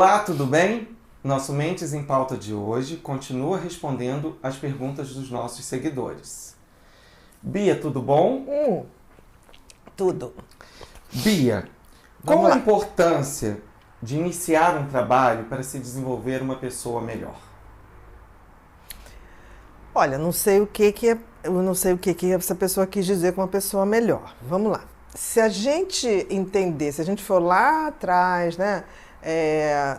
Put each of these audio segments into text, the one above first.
Olá, tudo bem? Nosso Mentes em Pauta de hoje continua respondendo as perguntas dos nossos seguidores. Bia, tudo bom? Tudo. Bia, Vamos qual a lá. importância de iniciar um trabalho para se desenvolver uma pessoa melhor? Olha, eu não sei o que essa pessoa quis dizer com uma pessoa melhor. Vamos lá. Se a gente entender, se a gente for lá atrás, né,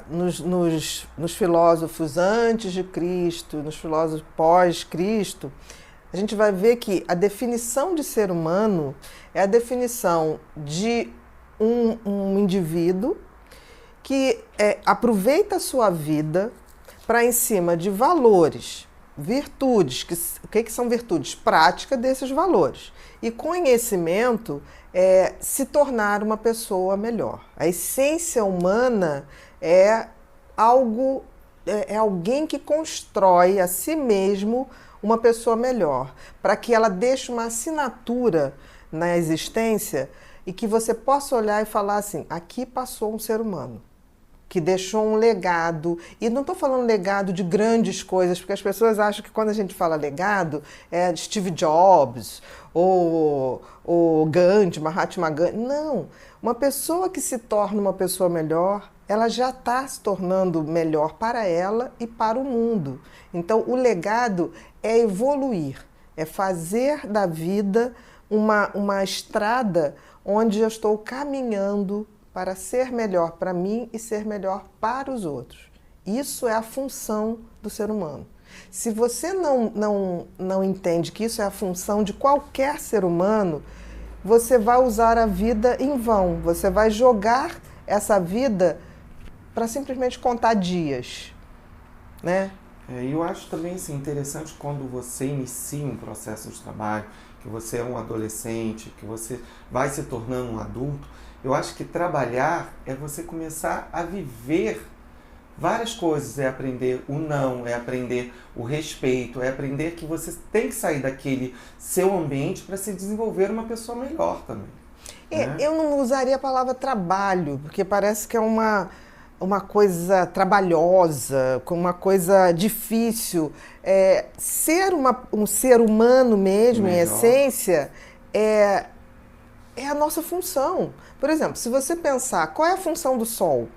nos filósofos antes de Cristo, nos filósofos pós-Cristo, a gente vai ver que a definição de ser humano é a definição de um indivíduo que aproveita a sua vida para, em cima de valores, virtudes, o que são virtudes? Prática desses valores. E conhecimento se tornar uma pessoa melhor. A essência humana é alguém que constrói a si mesmo uma pessoa melhor, para que ela deixe uma assinatura na existência e que você possa olhar e falar assim, aqui passou um ser humano que deixou um legado. E não estou falando legado de grandes coisas, porque as pessoas acham que quando a gente fala legado é Steve Jobs ou Gandhi, Mahatma Gandhi. Não, uma pessoa que se torna uma pessoa melhor, ela já está se tornando melhor para ela e para o mundo. Então, o legado é evoluir, é fazer da vida uma estrada onde eu estou caminhando para ser melhor para mim e ser melhor para os outros. Isso é a função do ser humano. Se você não entende que isso é a função de qualquer ser humano, você vai usar a vida em vão. Você vai jogar essa vida para simplesmente contar dias, né? Eu acho também assim, interessante quando você inicia um processo de trabalho, que você é um adolescente, que você vai se tornando um adulto. Eu acho que trabalhar é você começar a viver várias coisas. É aprender o não, é aprender o respeito, é aprender que você tem que sair daquele seu ambiente para se desenvolver uma pessoa melhor também. Né? Eu não usaria a palavra trabalho, porque parece que é uma coisa trabalhosa, uma coisa difícil. Ser um ser humano mesmo, Melhor. em essência, é a nossa função. Por exemplo, se você pensar, qual é a função do Sol?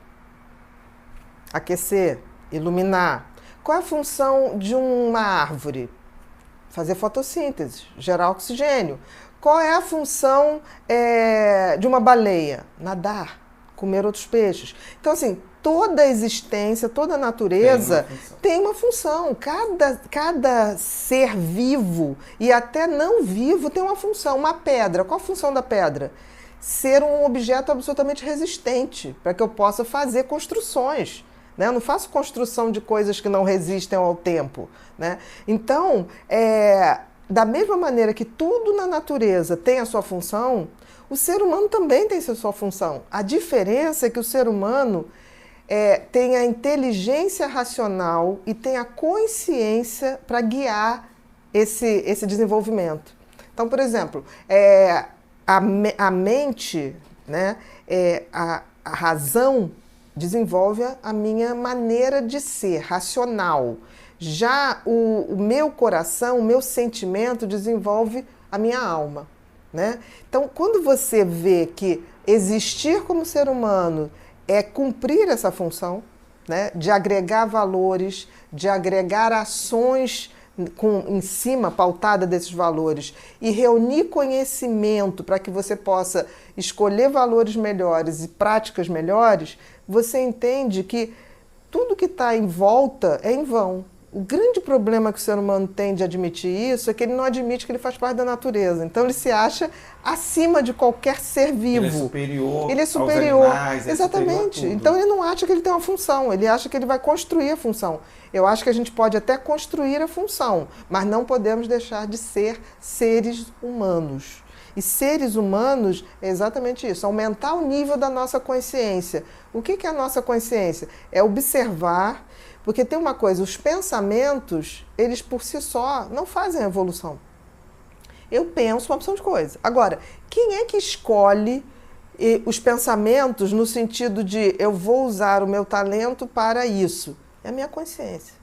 Aquecer, iluminar. Qual é a função de uma árvore? Fazer fotossíntese, gerar oxigênio. Qual é a função de uma baleia? Nadar, comer outros peixes. Então, assim, toda a existência, toda a natureza tem uma função. Cada ser vivo e até não vivo tem uma função. Uma pedra, qual a função da pedra? Ser um objeto absolutamente resistente, para que eu possa fazer construções. Né? Eu não faço construção de coisas que não resistem ao tempo. Né? Então, da mesma maneira que tudo na natureza tem a sua função, o ser humano também tem a sua função. A diferença é que o ser humano tem a inteligência racional e tem a consciência para guiar esse desenvolvimento. Então, por exemplo, a mente, né, a razão desenvolve a minha maneira de ser, racional. Já o meu coração, o meu sentimento desenvolve a minha alma. Né? Então, quando você vê que existir como ser humano é cumprir essa função, né, de agregar valores, de agregar ações em cima, pautada desses valores, e reunir conhecimento para que você possa escolher valores melhores e práticas melhores, você entende que tudo que está em volta é em vão. O grande problema que o ser humano tem de admitir isso é que ele não admite que ele faz parte da natureza. Então ele se acha acima de qualquer ser vivo. Ele é superior aos animais, exatamente. Superior a tudo. Então ele não acha que ele tem uma função, ele acha que ele vai construir a função. Eu acho que a gente pode até construir a função, mas não podemos deixar de ser seres humanos. E seres humanos é exatamente isso, aumentar o nível da nossa consciência. O que é a nossa consciência? É observar. Porque tem uma coisa, os pensamentos, eles por si só não fazem a evolução. Eu penso uma opção de coisa. Agora, quem é que escolhe E os pensamentos no sentido de eu vou usar o meu talento para isso. É a minha consciência.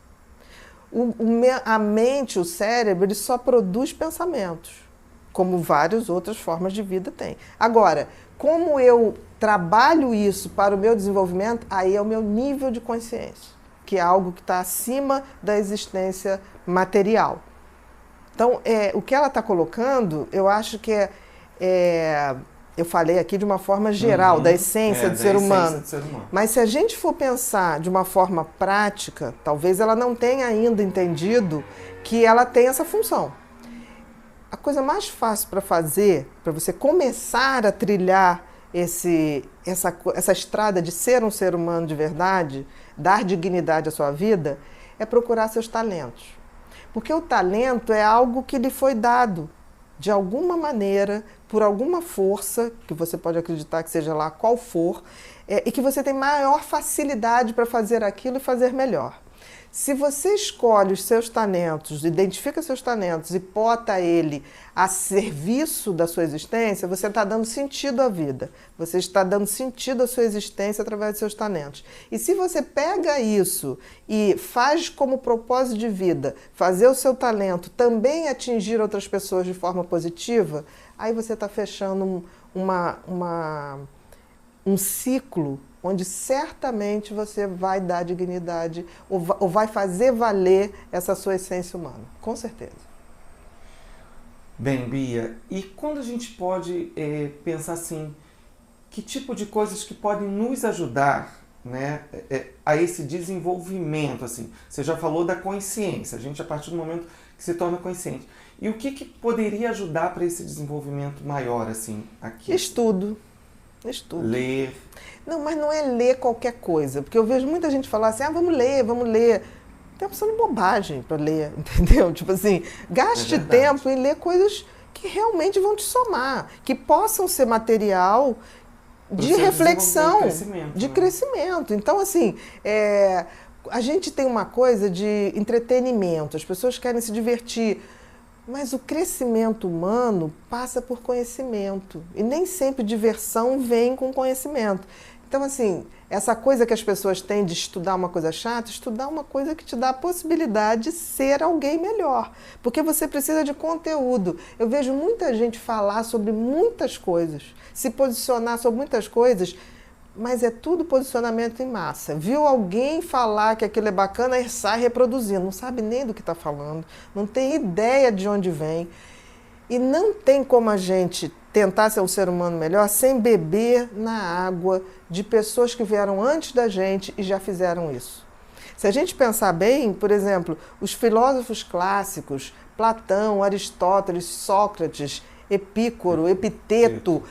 A mente, o cérebro, ele só produz pensamentos, como várias outras formas de vida tem. Agora, como eu trabalho isso para o meu desenvolvimento, aí é o meu nível de consciência, que é algo que está acima da existência material. Então, o que ela está colocando, eu acho que eu falei aqui de uma forma geral, da essência do ser humano. Mas se a gente for pensar de uma forma prática, talvez ela não tenha ainda entendido que ela tem essa função. A coisa mais fácil para fazer, para você começar a trilhar essa estrada de ser um ser humano de verdade, dar dignidade à sua vida, é procurar seus talentos. Porque o talento é algo que lhe foi dado, de alguma maneira, por alguma força, que você pode acreditar que seja lá qual for, e que você tem maior facilidade para fazer aquilo e fazer melhor. Se você escolhe os seus talentos, identifica seus talentos e bota ele a serviço da sua existência, você está dando sentido à vida. Você está dando sentido à sua existência através dos seus talentos. E se você pega isso e faz como propósito de vida, fazer o seu talento também atingir outras pessoas de forma positiva, aí você está fechando um ciclo onde certamente você vai dar dignidade ou vai fazer valer essa sua essência humana, com certeza. Bem, Bia, e quando a gente pode pensar assim, que tipo de coisas que podem nos ajudar, né, a esse desenvolvimento, assim? Você já falou da consciência, a gente a partir do momento que se torna consciente. E o que poderia ajudar para esse desenvolvimento maior, assim, aqui? Estudo. Ler. Não, mas não é ler qualquer coisa, porque eu vejo muita gente falar assim, vamos ler. Tem opção de bobagem para ler, entendeu? Tipo assim, gaste tempo em ler coisas que realmente vão te somar, que possam ser material de reflexão, de crescimento. Então, assim, a gente tem uma coisa de entretenimento, as pessoas querem se divertir, mas o crescimento humano passa por conhecimento. E nem sempre diversão vem com conhecimento. Então, assim, essa coisa que as pessoas têm de estudar uma coisa chata, estudar uma coisa que te dá a possibilidade de ser alguém melhor. Porque você precisa de conteúdo. Eu vejo muita gente falar sobre muitas coisas, se posicionar sobre muitas coisas, mas é tudo posicionamento em massa. Viu alguém falar que aquilo é bacana e sai reproduzindo, não sabe nem do que está falando, não tem ideia de onde vem. E não tem como a gente tentar ser um ser humano melhor sem beber na água de pessoas que vieram antes da gente e já fizeram isso. Se a gente pensar bem, por exemplo, os filósofos clássicos, Platão, Aristóteles, Sócrates, Epícoro, Epiteto,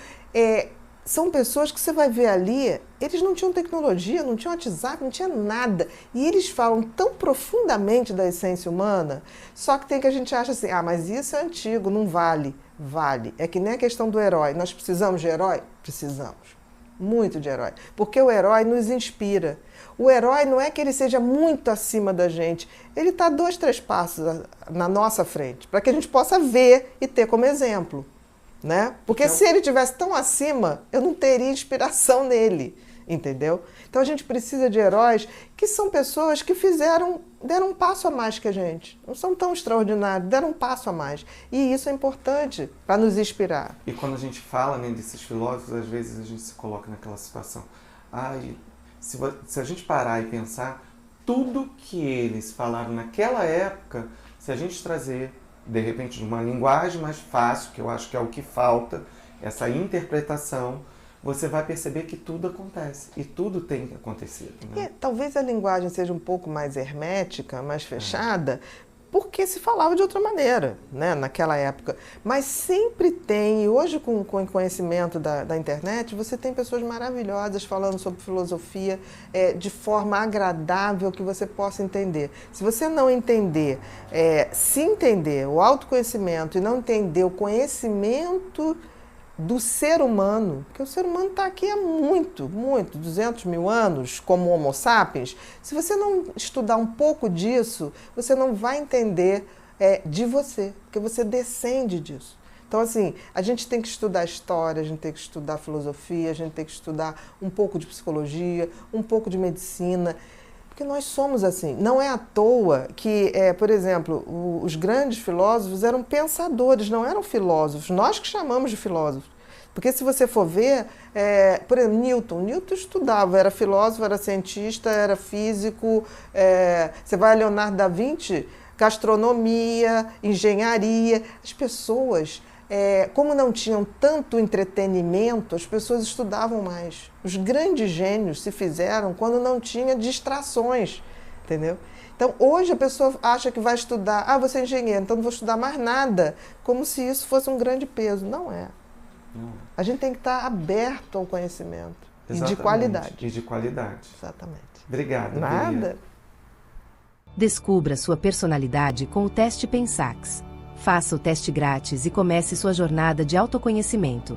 são pessoas que você vai ver ali, eles não tinham tecnologia, não tinham WhatsApp, não tinha nada. E eles falam tão profundamente da essência humana, só que tem que a gente acha assim, mas isso é antigo, não vale. Vale. É que nem a questão do herói. Nós precisamos de herói? Precisamos. Muito de herói. Porque o herói nos inspira. O herói não é que ele seja muito acima da gente. Ele está 2, 3 passos na nossa frente, para que a gente possa ver e ter como exemplo. Né? Porque então, se ele estivesse tão acima, eu não teria inspiração nele, entendeu? Então a gente precisa de heróis que são pessoas que deram um passo a mais que a gente. Não são tão extraordinários, deram um passo a mais. E isso é importante para nos inspirar. E quando a gente fala, né, desses filósofos, às vezes a gente se coloca naquela situação. Se a gente parar e pensar, tudo que eles falaram naquela época, se a gente trazer de repente de uma linguagem mais fácil, que eu acho que é o que falta, essa interpretação, você vai perceber que tudo acontece e tudo tem que acontecer. Né? Talvez a linguagem seja um pouco mais hermética, mais fechada, porque se falava de outra maneira, né, naquela época. Mas sempre tem, e hoje com o conhecimento da internet, você tem pessoas maravilhosas falando sobre filosofia de forma agradável que você possa entender. Se você não entender, se entender o autoconhecimento e não entender o conhecimento do ser humano, porque o ser humano está aqui há muito, 200 mil anos, como Homo sapiens. Se você não estudar um pouco disso, você não vai entender de você, porque você descende disso. Então, assim, a gente tem que estudar história, a gente tem que estudar filosofia, a gente tem que estudar um pouco de psicologia, um pouco de medicina, porque nós somos assim. Não é à toa que, por exemplo, os grandes filósofos eram pensadores, não eram filósofos. Nós que chamamos de filósofos. Porque se você for ver, por exemplo, Newton estudava, era filósofo, era cientista, era físico. Você vai a Leonardo da Vinci, gastronomia, engenharia. As pessoas, como não tinham tanto entretenimento, as pessoas estudavam mais. Os grandes gênios se fizeram quando não tinha distrações, entendeu? Então, hoje a pessoa acha que vai estudar, você é engenheiro, então não vou estudar mais nada, como se isso fosse um grande peso. Não é. A gente tem que estar aberto ao conhecimento. Exatamente. E de qualidade. E de qualidade. Exatamente. Obrigado. Nada. Bia. Descubra sua personalidade com o teste Pensax. Faça o teste grátis e comece sua jornada de autoconhecimento.